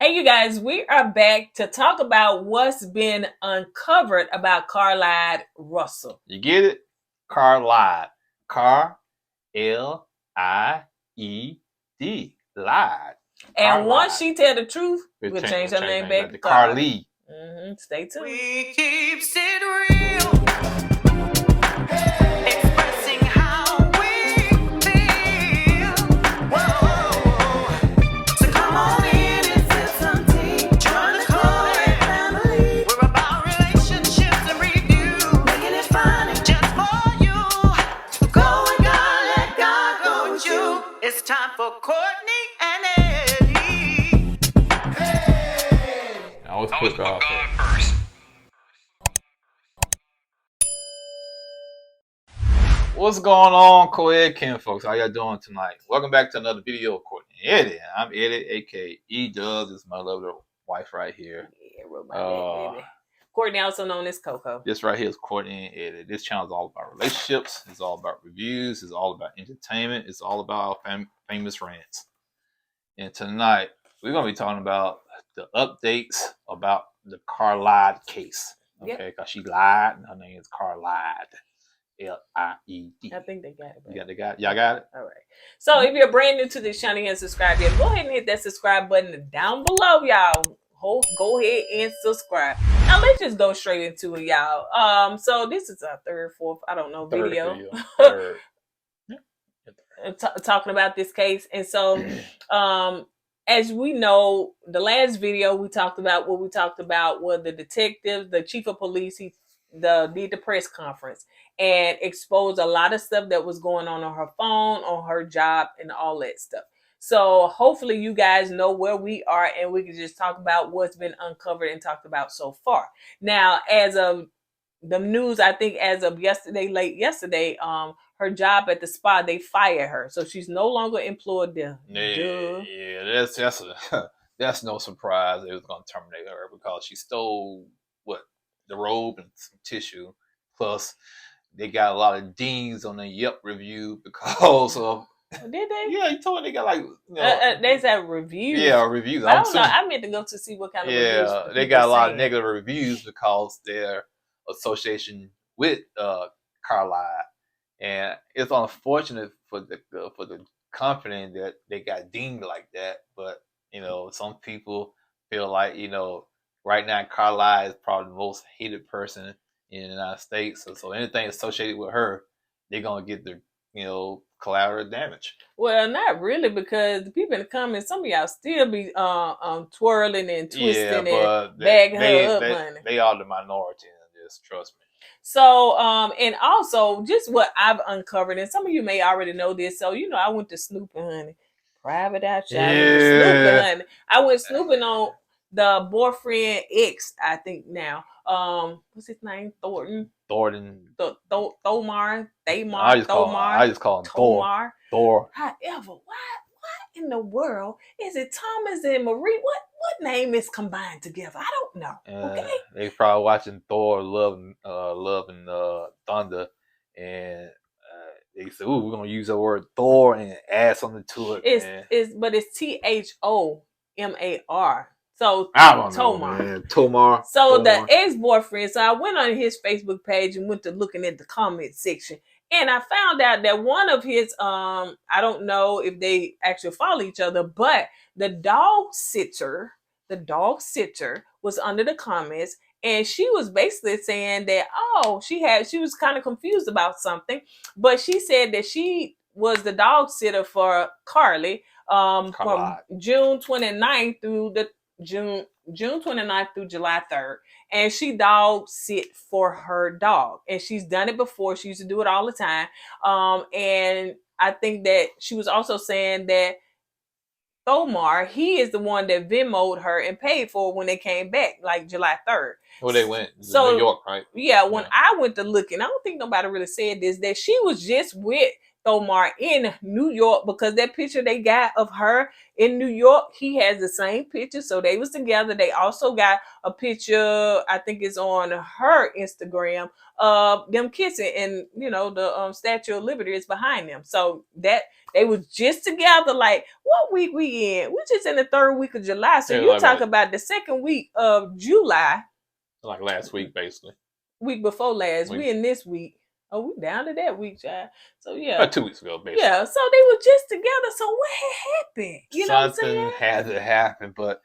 Hey, you guys, we are back to talk about what's been uncovered about Carlee Russell. You get it? Carlee. L-I-E-D. Lied. And once she tell the truth, we'll change her name back to Carlee. Stay tuned. We keep it real. Expressing how we feel. Whoa. So come on in and sip some tea. Join the KoEd family. We're about relationships and review. Making it fun just for you. Go with God, let God go with you. It's time for Courtney and Eddie. I always put God first. What's going on, KoEd Ken folks? How y'all doing tonight? Welcome back to another video of Courtney and Eddie. I'm Eddie, aka E-Dubs. This is my lovely wife right here. Yeah, baby. Courtney, also known as Coco. This right here is Courtney and Eddie. This channel is all about relationships. It's all about reviews. It's all about entertainment. It's all about famous rants. And tonight, we're going to be talking about the updates about the Carlee case. Okay, because she lied, and her name is Carlee. L-I-E-D. I think they got it. Y'all got it? All right. So if you're brand new to this channel and subscribe yet, go ahead and hit that subscribe button down below, y'all. Go ahead and subscribe. Now let's just go straight into it, y'all. So this is our third, fourth, I don't know, video. Third. Talking about this case. And so as we know, the last video we talked about were the detective, the chief of police, did the press conference and exposed a lot of stuff that was going on her phone, on her job, and all that stuff. So hopefully you guys know where we are and we can just talk about what's been uncovered and talked about so far. Now, as of the news, I think as of late yesterday, her job at the spa, they fired her. So she's no longer employed there. Yeah, that's no surprise they was going to terminate her because she stole, the robe and some tissue. Plus, they got a lot of dings on the Yelp review because of... Did they? Yeah, you told me they got they said reviews. Yeah, reviews. I don't know. I meant to go to see what kind of reviews. Yeah, they got a lot of negative reviews because their association with Carlee, and it's unfortunate for the company that they got dinged like that. But some people feel like right now Carlee is probably the most hated person in the United States. So anything associated with her, they're gonna get their collateral damage. Well, not really, because the people in the comments, some of y'all still be twirling and twisting and bagging her up, honey. They are the minority in this, trust me. So, and also just what I've uncovered, and some of you may already know this. So, I went to snooping, honey. Private outside. Yeah. Honey. I went snooping on the boyfriend ex, I think now. What's his name? Thomar. I just call him Thomar. Thor. However, what in the world is it? Thomas and Marie? What name is combined together? I don't know. Okay. They probably watching Thor, Love and Thunder, and they said, "Ooh, we're gonna use the word Thor and add something to it." But it's Thomar. So Thomar. So the ex-boyfriend. So I went on his Facebook page and went to looking at the comment section, and I found out that one of his I don't know if they actually follow each other, but the dog sitter was under the comments, and she was basically saying that she was kind of confused about something, but she said that she was the dog sitter for Carlee from June 29th through June 29th through July 3rd. And she dog sit for her dog. And she's done it before. She used to do it all the time. And I think that she was also saying that Thomar, he is the one that Venmo'd her and paid for when they came back, like July 3rd. Well, they went to New York, right? Yeah, when I went to look, and I don't think nobody really said this, that she was just with Thomar in New York, because that picture they got of her in New York, he has the same picture. So they was together. They also got a picture, I think it's on her Instagram, of them kissing, and the Statue of Liberty is behind them. So that they was just together. Like, what week we in? We just in the third week of July. So Yeah, you like talk about the second week of July, like last week, basically. week before last. Week. We in this week. Oh, we down to that week, child. So yeah. About 2 weeks ago, basically. Yeah, so they were just together. So what had happened? You know what I'm Something saying? had to happen, but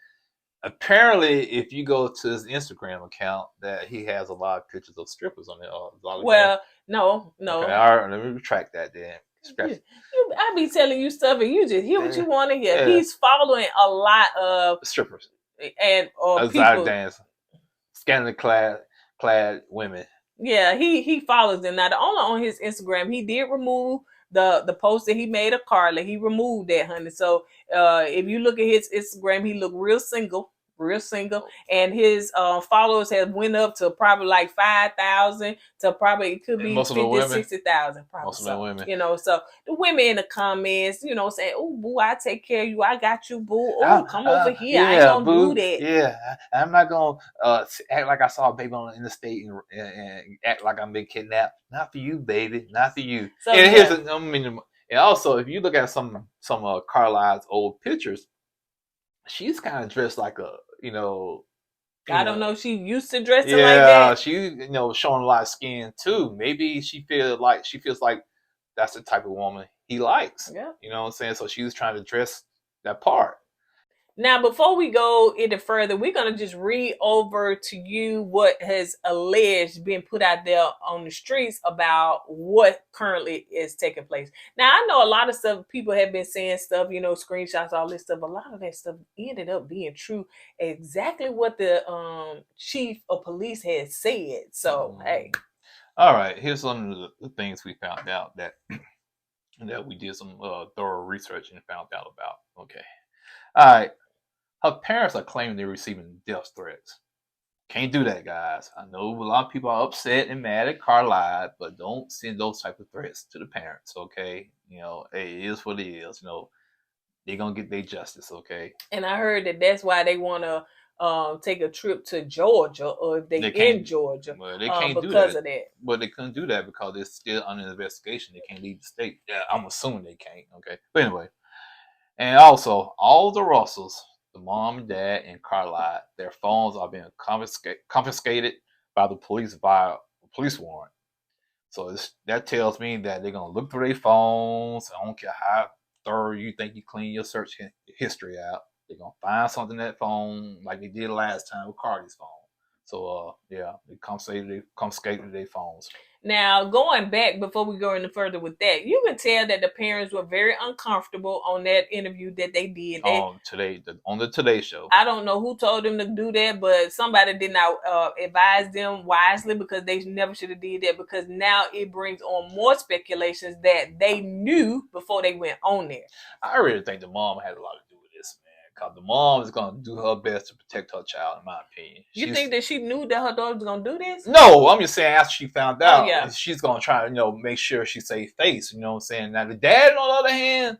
apparently, if you go to his Instagram account, that he has a lot of pictures of strippers on there. Well, no. Okay, all right, let me retract that then. I be telling you stuff and you just hear what you want to hear. Yeah. He's following a lot of Strippers and exotic people dancing, scantily clad women. Yeah, he follows them. Now, the only on his Instagram, he did remove the post that he made of Carlee. He removed that, honey. So if you look at his Instagram, he looked real single, and his followers have went up to probably like 5,000 to probably it could be Most of them 50, women. 60,000 probably. Most of them women. So the women in the comments, saying, "Oh, boo, I take care of you. I got you, boo. Oh, come over here. I ain't gonna boo. do that." Yeah, I'm not gonna act like I saw a baby in the state and act like I'm being kidnapped. Not for you, baby. Not for you. So, and and also, if you look at some of Carlee's old pictures, she's kind of dressed like a I don't know. She used to dressing like yeah, that. she showing a lot of skin too. Maybe she feels like that's the type of woman he likes. Yeah. You know what I'm saying? So she was trying to dress that part. Now, before we go any further, we're going to just read over to you what has alleged been put out there on the streets about what currently is taking place. Now, I know a lot of stuff, people have been saying stuff, screenshots, all this stuff. A lot of that stuff ended up being true, exactly what the chief of police had said. So, hey. All right, here's some of the things we found out that we did some thorough research and found out about. Okay. All right. Her parents are claiming they're receiving death threats. Can't do that, guys. I know a lot of people are upset and mad at Carlee, but don't send those type of threats to the parents, okay? Hey, it is what it is. They're going to get their justice, okay? And I heard that that's why they want to take a trip to Georgia, or if they in Georgia, well, they can't do because that. of that. But they couldn't do that because they're still under investigation. They can't leave the state. Yeah, I'm assuming they can't, okay? But anyway. And also, all the Russells, the mom and dad and Carlee, their phones are being confiscated by the police via a police warrant. So that tells me that they're going to look through their phones. I don't care how thorough you think you clean your search history out. They're going to find something in that phone like they did last time with Carlee's phone. So, yeah, they confiscated their phones. Now, going back before we go any further with that, you can tell that the parents were very uncomfortable on that interview that they did. On the Today Show. I don't know who told them to do that, but somebody did not advise them wisely, because they never should have did that, because now it brings on more speculations that they knew before they went on there. I really think the mom had a lot to do with this, man. Because the mom is going to do her best to protect her child, in my opinion. You think that she knew that her daughter was going to do this? No, I'm just saying after she found out, yeah. She's going to try to, make sure she save face. You know what I'm saying? Now, the dad, on the other hand,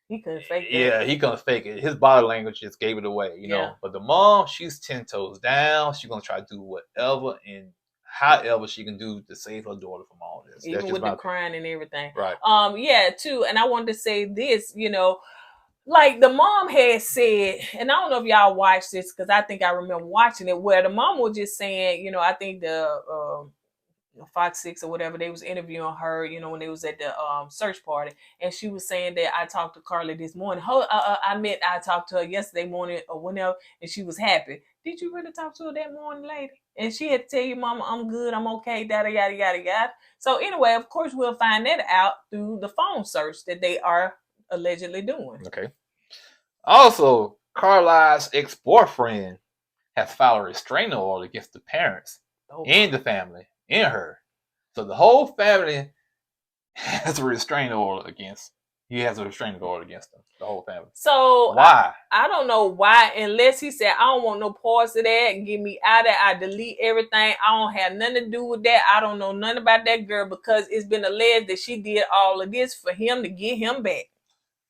he couldn't fake it. Yeah, he couldn't fake it. His body language just gave it away, you know. But the mom, she's 10 toes down. She's going to try to do whatever and however she can do to save her daughter from all this. Even with the crying and everything. Right. Yeah, too. And I wanted to say this, like the mom had said, and I don't know if y'all watched this, because I think I remember watching it, where the mom was just saying, I think the Fox 6 or whatever, they was interviewing her, when they was at the search party, and she was saying that I talked to Carlee this morning. I talked to her yesterday morning or whenever, and she was happy. Did you really talk to her that morning, lady? And she had to tell you, Mama, I'm good, I'm okay, yada, yada, yada, yada. So anyway, of course, we'll find that out through the phone search that they are allegedly doing. Okay. Also, Carlee's ex-boyfriend has filed a restraining order against the parents and the family and her. So the whole family has a restraining order against He has a restraining order against them, the whole family. So Why? I don't know why, unless he said, I don't want no parts of that, get me out of there, I delete everything, I don't have nothing to do with that, I don't know nothing about that girl, because it's been alleged that she did all of this for him to get him back.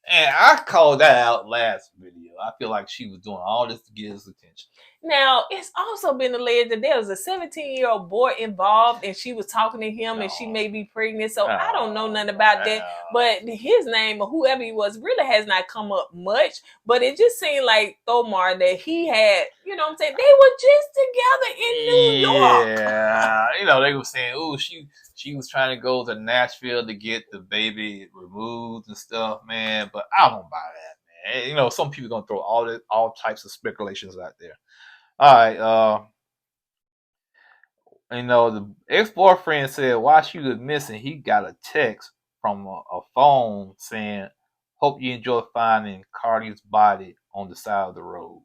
And I called that out last video. I feel like she was doing all this to get his attention. Now, it's also been alleged that there was a 17-year-old boy involved and she was talking to him and she may be pregnant. So I don't know nothing about that. But his name or whoever he was really has not come up much. But it just seemed like Thomar that he had, you know what I'm saying? They were just together in New York. Yeah. You know, they were saying, oh, she was trying to go to Nashville to get the baby removed and stuff, man. But I don't buy that, man. You know, some people are going to throw all types of speculations out there. All right, you know, the ex-boyfriend said while she was missing, he got a text from a phone saying, "Hope you enjoy finding Carlee's body on the side of the road."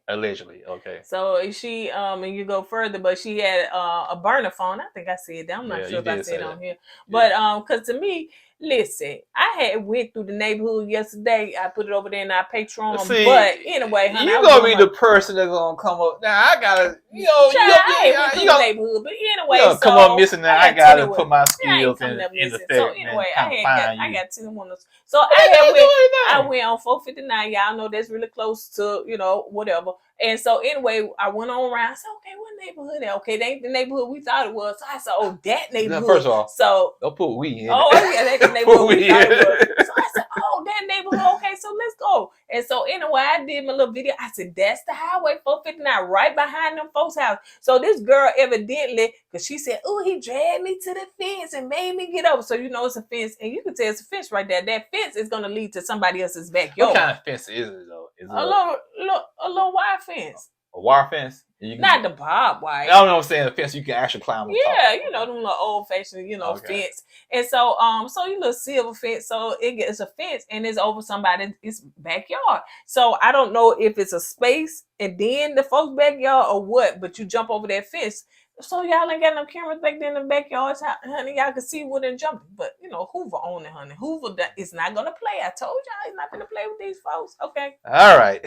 Allegedly, okay. So she, and you go further, but she had a burner phone. I think I said that. I'm not sure if I said it on here. But because to me, listen, I had went through the neighborhood yesterday. I put it over there in our Patreon. See, but anyway, honey, you gonna be the person that's gonna come up. Now I gotta, you know, I went through the neighborhood, but anyway, you come up missing. Now I gotta put my skills in effect. So anyway, I got 10 one. So I went on 459. Y'all know that's really close to, you know, whatever. And so anyway, I went on around. I said, okay, what neighborhood? Okay, they ain't the neighborhood we thought it was. So I said, oh, that neighborhood. First of all, so don't put we in. Oh yeah, that's the neighborhood we thought it was. So I said, oh, that neighborhood. Okay, so let's go. And so anyway, I did my little video. I said, that's the highway 459, right behind them folks' house. So this girl evidently, because she said, oh, he dragged me to the fence and made me get over. So you know it's a fence, and you can tell it's a fence right there. That fence is gonna lead to somebody else's backyard. What kind of fence is it though? Is it a little wire fence? A wire fence? Not the barbed wire. I don't know what I'm saying. A fence you can actually climb on top. Yeah, you know, them little old fashioned, you know, fence. And so, so you little silver fence. So it's a fence and it's over somebody's backyard. So I don't know if it's a space and then the folks' backyard or what, but you jump over that fence. So y'all ain't got no cameras back there in the backyard, honey. Y'all can see where they're jumping. But you know, Hoover on it, honey. Hoover is not gonna play. I told y'all he's not gonna play with these folks. Okay. All right.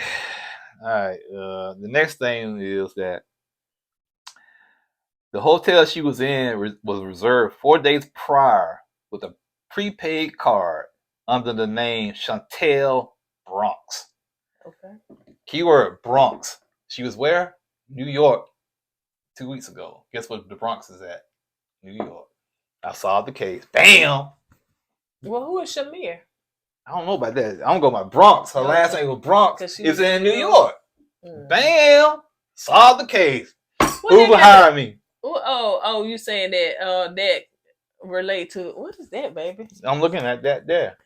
The next thing is that the hotel she was in was reserved 4 days prior with a prepaid card under the name Chantel Bronx. Okay. Keyword Bronx. She was where? New York 2 weeks ago. Guess what the Bronx is at? New York. I solved the case. Bam! Well, who is Shamir? I don't know about that. I'm going by Bronx. Her last name was Bronx. It's in New York. Bam! Solved the case. Who will hire me? Oh, you saying that that relate to what is that, baby? I'm looking at that there.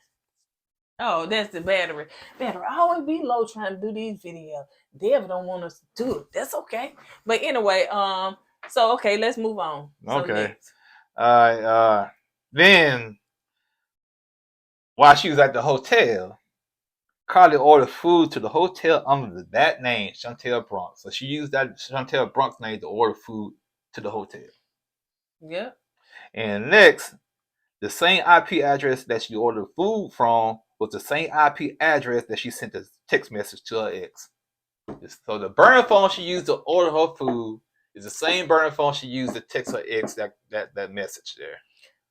Oh, that's the battery. Battery always be low trying to do these videos. Dev don't want us to do it. That's okay. But anyway, so okay, let's move on. Okay. All right. Then while she was at the hotel, Carlee ordered food to the hotel under that name, Chantel Bronx. So she used that Chantel Bronx name to order food to the hotel. Yeah. And next, the same IP address that she ordered food from was the same IP address that she sent a text message to her ex. So the burner phone she used to order her food is the same burner phone she used to text her ex that message there.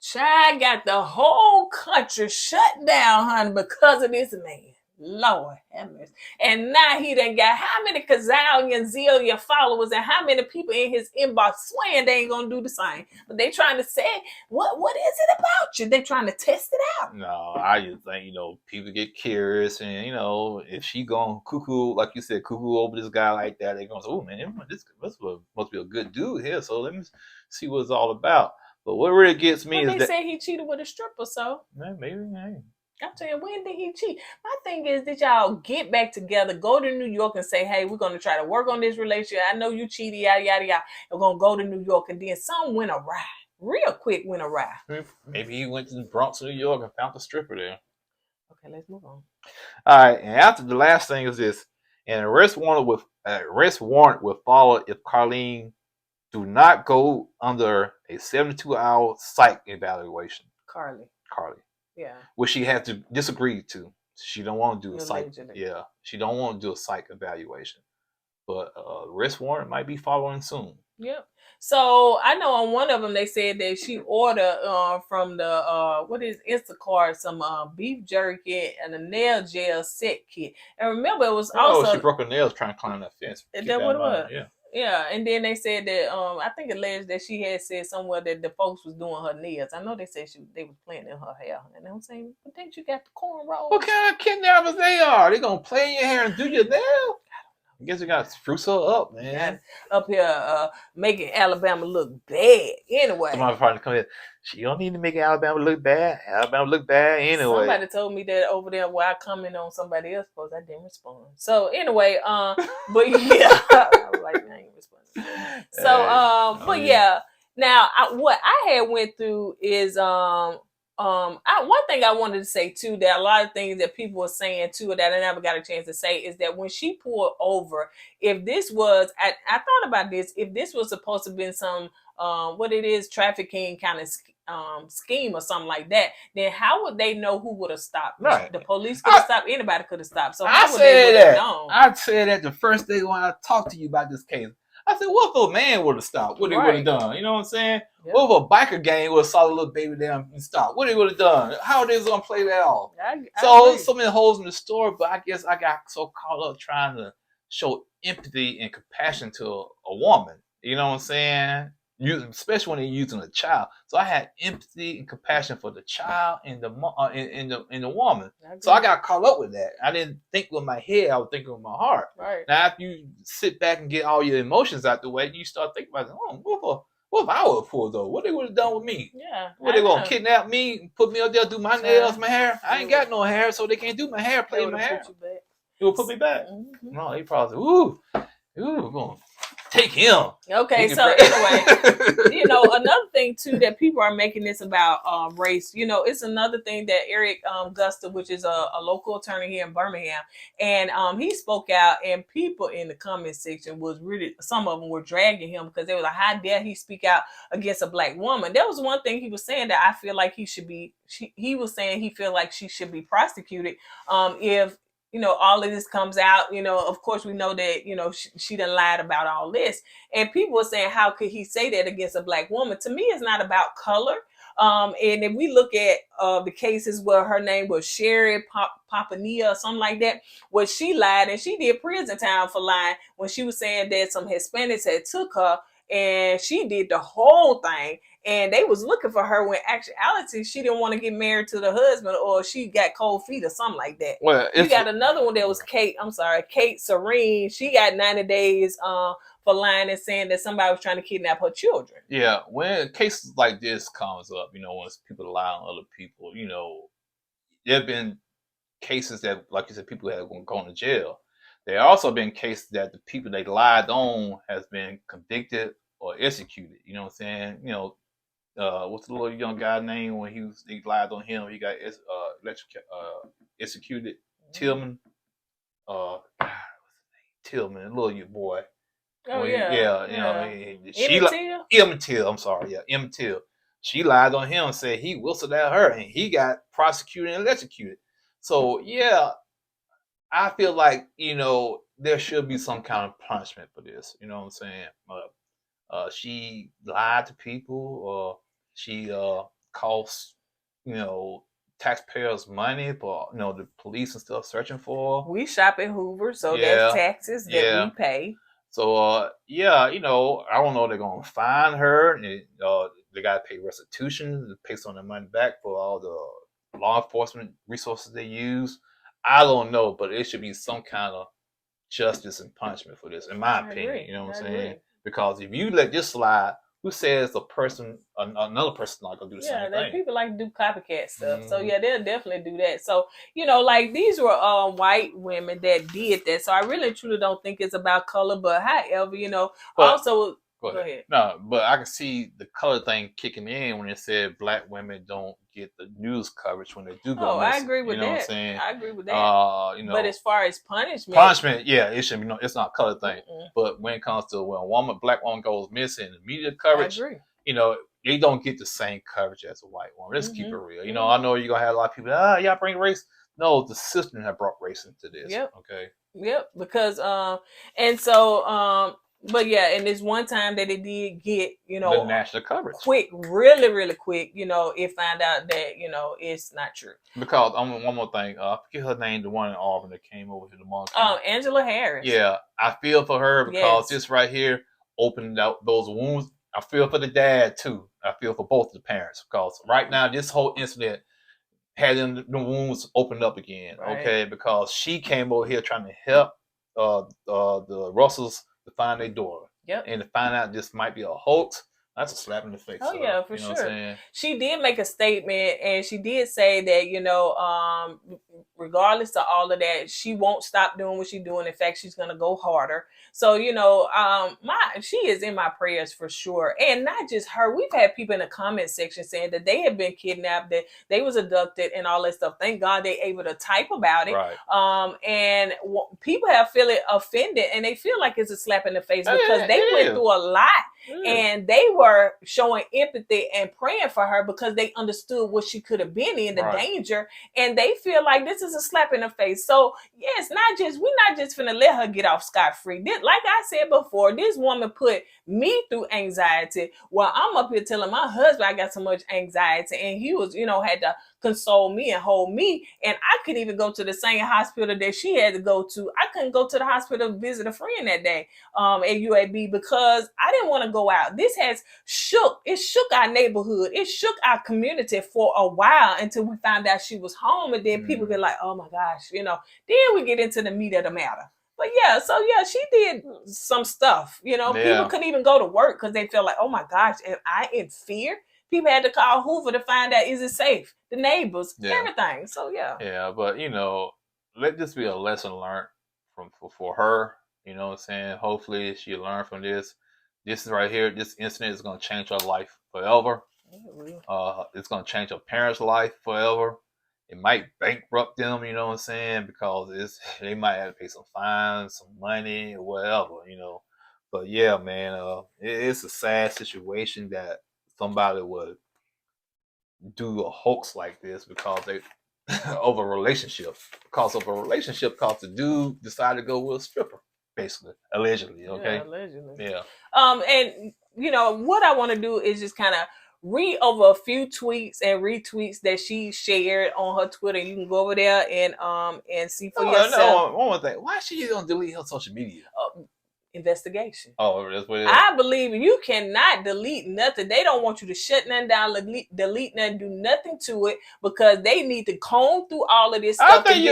Child got the whole country shut down, honey, because of this man. Lord have mercy. And now he done got how many zillion followers and how many people in his inbox swearing they ain't gonna do the same. But they trying to say, what is it about you? They trying to test it out. No, I just think, you know, people get curious and, you know, if she going cuckoo, like you said, cuckoo over this guy like that, they going to say, oh man, this must be a good dude here. So let me see what it's all about. But what really gets me is they say he cheated with a stripper, so. Yeah, maybe. I'm telling you, when did he cheat? My thing is, did y'all get back together, go to New York and say, hey, we're going to try to work on this relationship. I know you cheated, yada, yada, yada. We're going to go to New York. And then something went awry. Real quick went awry. Maybe he went to the Bronx, New York and found the stripper there. Okay, let's move on. All right. And after the last thing is this. An arrest warrant will follow if Carlee do not go under a 72-hour psych evaluation. Carlee, Yeah. which she had to disagree to. She don't want to do a psych. Allegedly. Yeah, she don't want to do a psych evaluation. But arrest warrant might be following soon. Yep. So I know on one of them they said that she ordered from the what is Instacart some beef jerky and a nail gel set kit. And remember, it was also she broke her nails trying to climb that fence. Is that what it was? Yeah. Yeah, and then they said that I think alleged that she had said somewhere that the folks was doing her nails. I know they said they was playing in her hair, and I'm saying, but didn't you got the cornrows? What kind of kidnappers they are? They gonna play in your hair and do your nail? I guess you got to spruce her up, man. Up here making Alabama look bad. Anyway. Somebody probably come in. She don't need to make Alabama look bad. Alabama look bad anyway. Somebody told me that over there while I comment on somebody else's post. I didn't respond. So anyway, but yeah. I was like, I ain't responding. So but yeah. Now what I had went through is one thing I wanted to say too, that a lot of things that people were saying too that I never got a chance to say is that when she pulled over, if this was, I thought about this, if this was supposed to be some, what it is, trafficking kind of scheme or something like that, then how would they know who would have stopped? Right. The police could have stopped, anybody could have stopped. So how I would they have said known? I said that the first day when I talked to you about this case. I said, what if a man would have stopped? What he would have done? You know what I'm saying? Yep. What if a biker gang would have saw the little baby there and stopped? What he would have done? How are they going to play that off? So many holes in the story, but I guess I got so caught up trying to show empathy and compassion to a woman. You know what I'm saying? Especially when they're using a child. So I had empathy and compassion for the child and the woman. So I got caught up with that. I didn't think with my head. I was thinking with my heart. Right. Now, after you sit back and get all your emotions out the way, you start thinking about, what if I would have pulled over? What they would have done with me? Yeah. What they gonna kidnap me, put me up there, do my nails, my hair? I ain't got no hair, so they can't do my hair, play my hair. It will put me back. Mm-hmm. No, they probably said, we're gonna take him. Okay, so anyway, another thing too that people are making this about race. It's another thing that Eric Guster, which is a local attorney here in Birmingham, and he spoke out, and people in the comment section was really, some of them were dragging him because they were like, how dare he speak out against a black woman? That was one thing he was saying that I feel like he was saying he feel like she should be prosecuted if all of this comes out. Of course we know that, she done lied about all this. And people were saying, how could he say that against a black woman? To me, it's not about color. And if we look at the cases where her name was Sherry Papania or something like that, where she lied and she did prison time for lying when she was saying that some Hispanics had took her and she did the whole thing. And they was looking for her when actuality she didn't want to get married to the husband, or she got cold feet or something like that. Well, you got another one that was Kate Serene. She got 90 days for lying and saying that somebody was trying to kidnap her children. Yeah, when cases like this comes up, when people lie on other people, there have been cases that, like you said, people have gone to jail. There have also been cases that the people they lied on has been convicted or executed. You know what I'm saying? What's the little young guy name when he lied on him? He got executed. Tillman. What's his name? Tillman, little boy. Oh Emmett Till. I'm sorry. Yeah, Emmett Till. She lied on him and said he whistled at her, and he got prosecuted and executed. So yeah, I feel like there should be some kind of punishment for this. You know what I'm saying? She lied to people, or she cost taxpayers money for the police and stuff searching for her. We shop at Hoover, so that's taxes that we pay. So I don't know if they're gonna fine her, and they gotta pay restitution to pay some of the money back for all the law enforcement resources they use. I don't know, but it should be some kind of justice and punishment for this, in my opinion. Agree. You know what I'm saying? Because if you let this slide, who says another person not gonna do the same thing? People like to do copycat stuff. So yeah, they'll definitely do that. So, like these were white women that did that. So I really truly don't think it's about color, but however, also go ahead. No, but I can see the color thing kicking in when it said black women don't get the news coverage when they do go missing. I agree with that. You know what I'm saying? I agree with that. But as far as punishment, yeah, it should be. It's not a color thing. But when it comes to when a black woman goes missing, the media coverage, I agree. they don't get the same coverage as a white woman. Let's keep it Mhm. real. You know, I know you're gonna have a lot of people. Y'all bring race. No, the system have brought race into this. Yep. Okay. Yep, because and so but yeah, and this one time that it did get, you The know, national coverage. quick, really quick, you know, it found out that, you know, it's not true. Because one more thing, I forget her name, the one in Auburn that came over here, the mom. Angela Harris. Yeah, I feel for her because Yes. this right here opened out those wounds. I feel for the dad too. I feel for both the parents because right now this whole incident had them the wounds opened up again. Right. Okay, because she came over here trying to help the Russells to find their daughter. Yep. And to find out this might be a hoax, that's a slap in the face. Oh yeah, for you know sure. What I'm saying? She did make a statement, and she did say that, you know, regardless of all of that, she won't stop doing what she's doing. In fact, she's gonna go harder. So, you know, she is in my prayers for sure, and not just her. We've had people in the comment section saying that they have been kidnapped, that they was abducted, and all that stuff. Thank God they able to type about it. Right. And people have feel it offended, and they feel like it's a slap in the face because they it went is. through a lot. And they were showing empathy and praying for her because they understood what she could have been in, the danger, and they feel like this is a slap in the face. So yes, we're not just finna let her get off scot-free. Like I said before, this woman put me through anxiety while I'm up here telling my husband I got so much anxiety, and he was, you know, had to console me and hold me, and I couldn't even go to the same hospital that she had to go to. I couldn't go to the hospital to visit a friend that day at UAB because I didn't want to go out. This has shook our neighborhood. It shook our community for a while until we found out she was home, and then people get like, oh my gosh, you know. Then we get into the meat of the matter. But yeah, so yeah, she did some stuff. You know, people couldn't even go to work because they felt like, oh my gosh, am I in fear? People had to call Hoover to find out, is it safe? The neighbors, everything. So yeah. Yeah, but you know, let this be a lesson learned for her. You know what I'm saying? Hopefully she learned from this. This is right here, this incident is gonna change her life forever. It's gonna change her parents' life forever. It might bankrupt them, you know what I'm saying? Because they might have to pay some fines, some money, or whatever, you know. But yeah, man, it's a sad situation that somebody would do a hoax like this because they of a relationship. Because the dude decided to go with a stripper, basically, allegedly. Okay, yeah, allegedly. Yeah. And you know what I want to do is just kind of read over a few tweets and retweets that she shared on her Twitter. You can go over there and see for yourself. No, one more thing. Why is she gonna delete her social media? Investigation. Oh, that's what it is. I believe you cannot delete nothing. They don't want you to shut nothing down, delete nothing, do nothing to it because they need to comb through all of this stuff. I think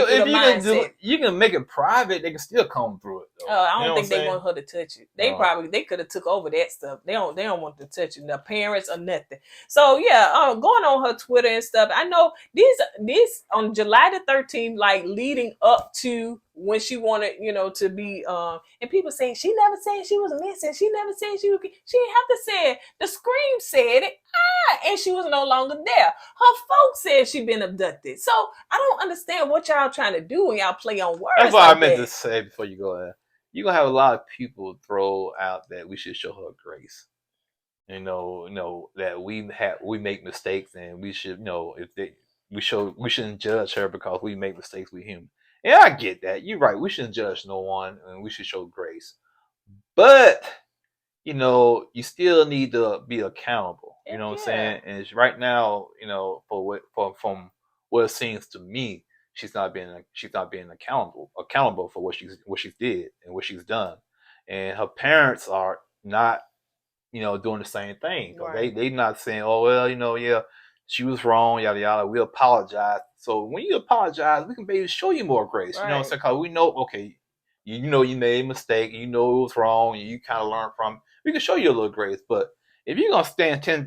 you can make it private. They can still comb through it. Though. I don't think they want her to touch it. They could have took over that stuff. They don't want to touch it. The parents or nothing. So yeah, going on her Twitter and stuff. I know this on July the 13th, like leading up to when she wanted, you know, to be and people saying she never said she was missing. She never said she didn't have to say it. The scream said it. And she was no longer there. Her folks said she been abducted. So I don't understand what y'all trying to do when y'all play on words. That's what I meant to say before you go ahead. You're gonna have a lot of people throw out that we should show her grace. You know that we make mistakes and we should, you know, we shouldn't judge her because we make mistakes. We human. Yeah, I get that. You're right. We shouldn't judge no one, and we should show grace. But you know, you still need to be accountable. You know what I'm saying? And right now, you know, from what it seems to me, she's not being accountable for what she's did and what she's done, and her parents are not, you know, doing the same thing. Right. They not saying, oh well, you know, yeah, she was wrong, yada yada. We apologize. So when you apologize, we can maybe show you more grace. Right. You know what I'm saying? Because we know, okay, you know you made a mistake, you know it was wrong, and you kind of learn from it. We can show you a little grace. But if you're gonna stand 10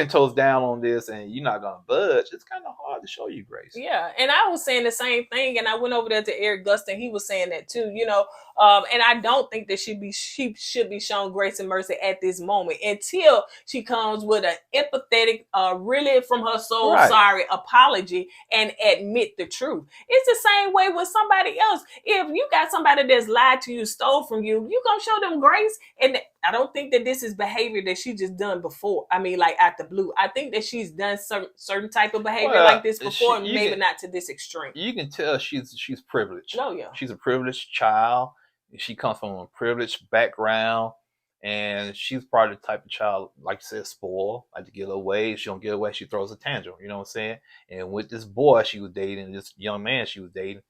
toes down on this and you're not gonna budge, it's kind of hard to show you grace. Yeah, and I was saying the same thing, and I went over there to Eric Guster, and he was saying that too. You know, and I don't think that she should be shown grace and mercy at this moment until she comes with an empathetic, really from her soul, sorry apology and admit the truth. It's the same way with somebody else. If you got somebody that's lied to you, stole from you, you gonna show them grace. And I don't think that this is behavior that she just done before. I mean, like at the blue. I think that she's done certain type of behavior like this before, maybe not to this extreme. You can tell she's privileged. Oh yeah. She's a privileged child. She comes from a privileged background, and she's probably the type of child, like you said, spoiled, like to get her way. If she don't get her way, she throws a tantrum. You know what I'm saying? And with this boy she was dating, this young man she was dating,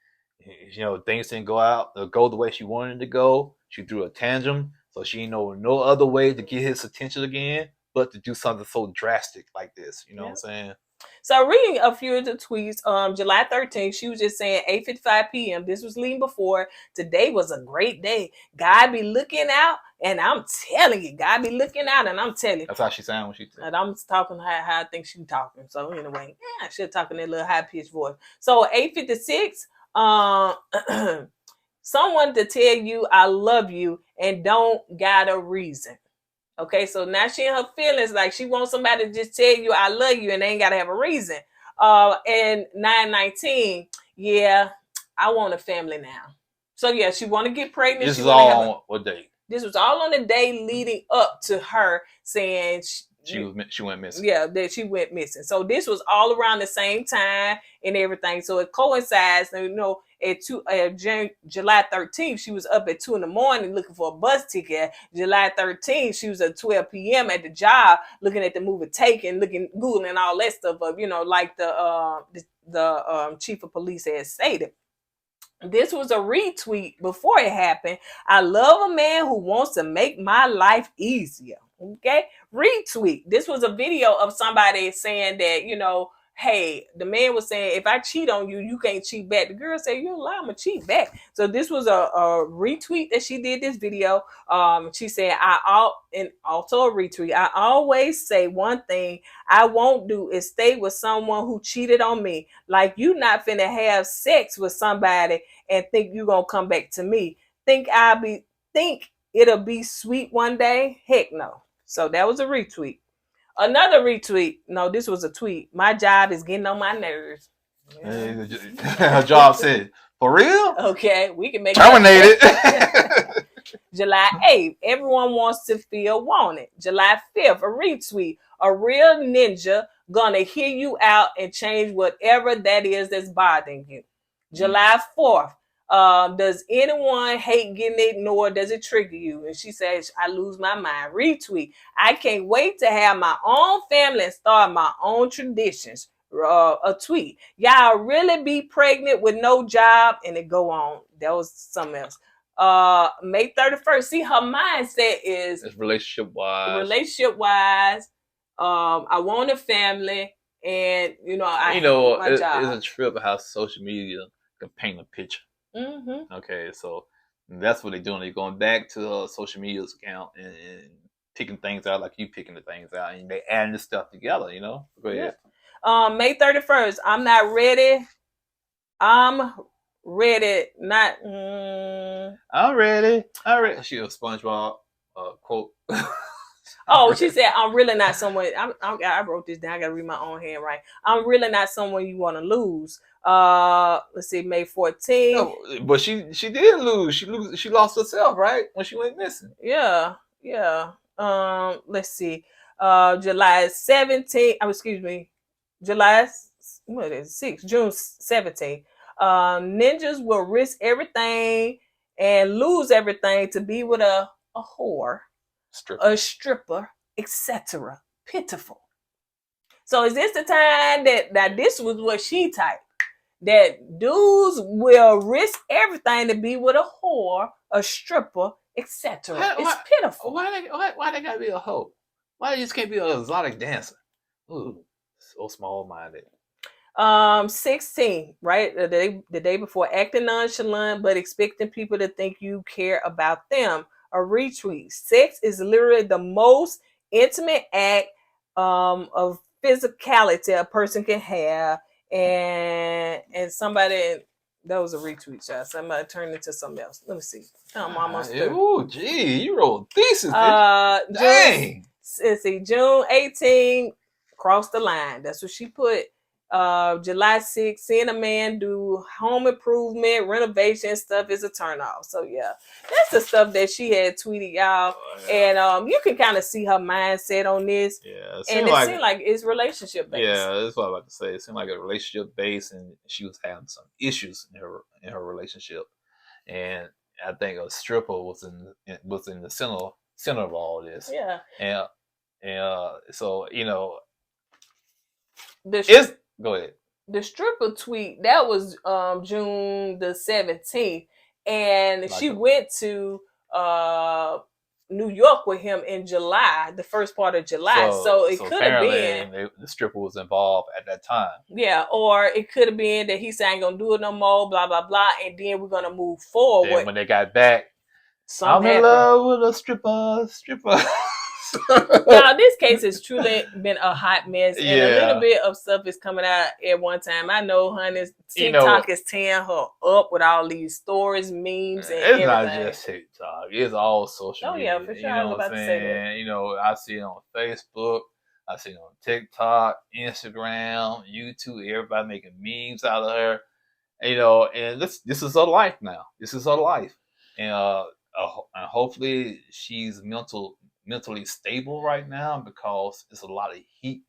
things didn't go the way she wanted to go. She threw a tantrum, so she didn't know no other way to get his attention again but to do something so drastic like this. You know what I'm saying? So reading a few of the tweets, July 13th, she was just saying 8:55 p.m. This was leading before. Today was a great day. God be looking out, and I'm telling you, God be looking out, and I'm telling you. That's how she sounded when she said. And I'm talking how I think she's talking. So anyway, I should talk in that little high pitched voice. So 8:56, someone to tell you I love you and don't got a reason. Okay, so now she in her feelings, like she wants somebody to just tell you I love you and they ain't gotta have a reason. And 9:19, yeah, I want a family now. So yeah, she want to get pregnant. This is all on what day? This was all on the day leading up to her saying she went missing. Yeah, that she went missing. So this was all around the same time and everything. So it coincides. At July 13th, she was up at 2 a.m. looking for a bus ticket. July 13th, she was at 12 p.m. at the job looking at the movie Taken, Googling all that stuff up. Like the chief of police had stated. This was a retweet before it happened. I love a man who wants to make my life easier. Okay, retweet. This was a video of somebody saying that, hey, the man was saying, if I cheat on you, you can't cheat back. The girl said, you're lying, I'm gonna cheat back. So this was a retweet that she did this video. She said, and also a retweet. I always say one thing I won't do is stay with someone who cheated on me. Like you not finna have sex with somebody and think you gonna come back to me. Think it'll be sweet one day? Heck no. So that was a retweet. Another retweet. No, this was a tweet. My job is getting on my nerves. Yeah. Her job said, for real? Okay, we can make terminated. July 8th, everyone wants to feel wanted. July 5th, a retweet. A real ninja gonna hear you out and change whatever that is that's bothering you. July 4th, does anyone hate getting ignored? Does it trigger you? And she says, I lose my mind. Retweet. I can't wait to have my own family and start my own traditions. A tweet. Y'all really be pregnant with no job? And it go on. That was something else. May 31st. See, her mindset is it's relationship wise. I want a family, and my job. It's a trip of how social media can paint a picture. Mm-hmm. Okay, so that's what they're doing. They're going back to social media's account and picking things out like you picking the things out, and they adding this stuff together. Go ahead. May 31st. I'm not ready. I'm ready. Not. I'm ready. She a SpongeBob quote. Oh, she said, I'm really not someone. I wrote this down. I got to read my own handwriting. I'm really not someone you want to lose. Let's see, May 14th. No, but she did lose. She lost herself, right? When she went missing. Yeah. Let's see. July 17th. July, what is it? 6th, June 17th. Ninjas will risk everything and lose everything to be with a whore. A stripper, etc. Pitiful. So is this the time that this was what she typed? That dudes will risk everything to be with a whore, a stripper, etc. It's pitiful. Why they gotta be a hoe? Why they just can't be an exotic dancer? Ooh, so small-minded. 16, right? The day before, acting nonchalant but expecting people to think you care about them. A retweet. Sex is literally the most intimate act of physicality a person can have, and somebody, that was a retweet, y'all. Somebody turned into something else. Let me see. I'm almost through. Oh, gee, you wrote a thesis. Dang. Let's see, June 18, cross the line. That's what she put. July 6th, seeing a man do home improvement, renovation stuff is a turnoff. So yeah, that's the stuff that she had tweeted, y'all. And you can kind of see her mindset on this. Yeah, it seemed like it's relationship based. Yeah, that's what I was about to say. It seemed like a relationship based, and she was having some issues in her relationship. And I think a stripper was in the center of all this. Yeah. And so go ahead. The stripper tweet, that was June the 17th, and she went to New York with him in July, the first part of July. So it could have been the stripper was involved at that time. Yeah, or it could have been that he said, I ain't gonna do it no more, blah blah blah, and then we're gonna move forward. Then when they got back, I'm in love with a stripper. Now, this case has truly been a hot mess, and a little bit of stuff is coming out at one time. I know, honey, TikTok is tearing her up with all these stories, memes, and everything. Not just TikTok; it's all social media. Oh yeah, for sure. I was about to say that. I see it on Facebook, I see it on TikTok, Instagram, YouTube. Everybody making memes out of her. And this is her life now. This is her life, and hopefully she's mentally stable right now, because there's a lot of heat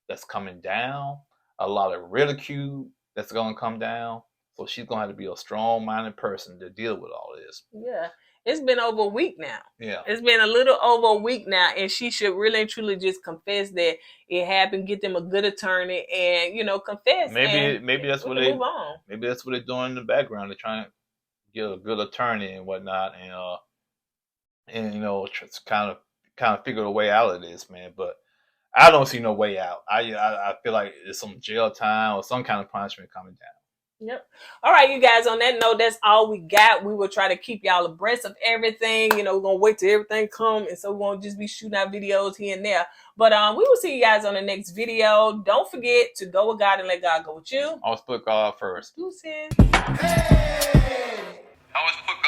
that's coming down, a lot of ridicule that's going to come down. So she's going to have to be a strong-minded person to deal with all this. Yeah. It's been over a week now. Yeah. It's been a little over a week now, and she should really and truly just confess that it happened, get them a good attorney, and, confess. Maybe that's what move on. Maybe that's what they're doing in the background. They're trying to get a good attorney and whatnot, and kind of figure a way out of this, man. But I don't see no way out. I feel like it's some jail time or some kind of punishment coming down. Yep. All right, you guys, on that note, that's all we got. We will try to keep y'all abreast of everything. We're going to wait till everything come, and so we won't just be shooting out videos here and there. But we will see you guys on the next video. Don't forget to go with God and let God go with you. Always put God first. Deuces. Hey! Always put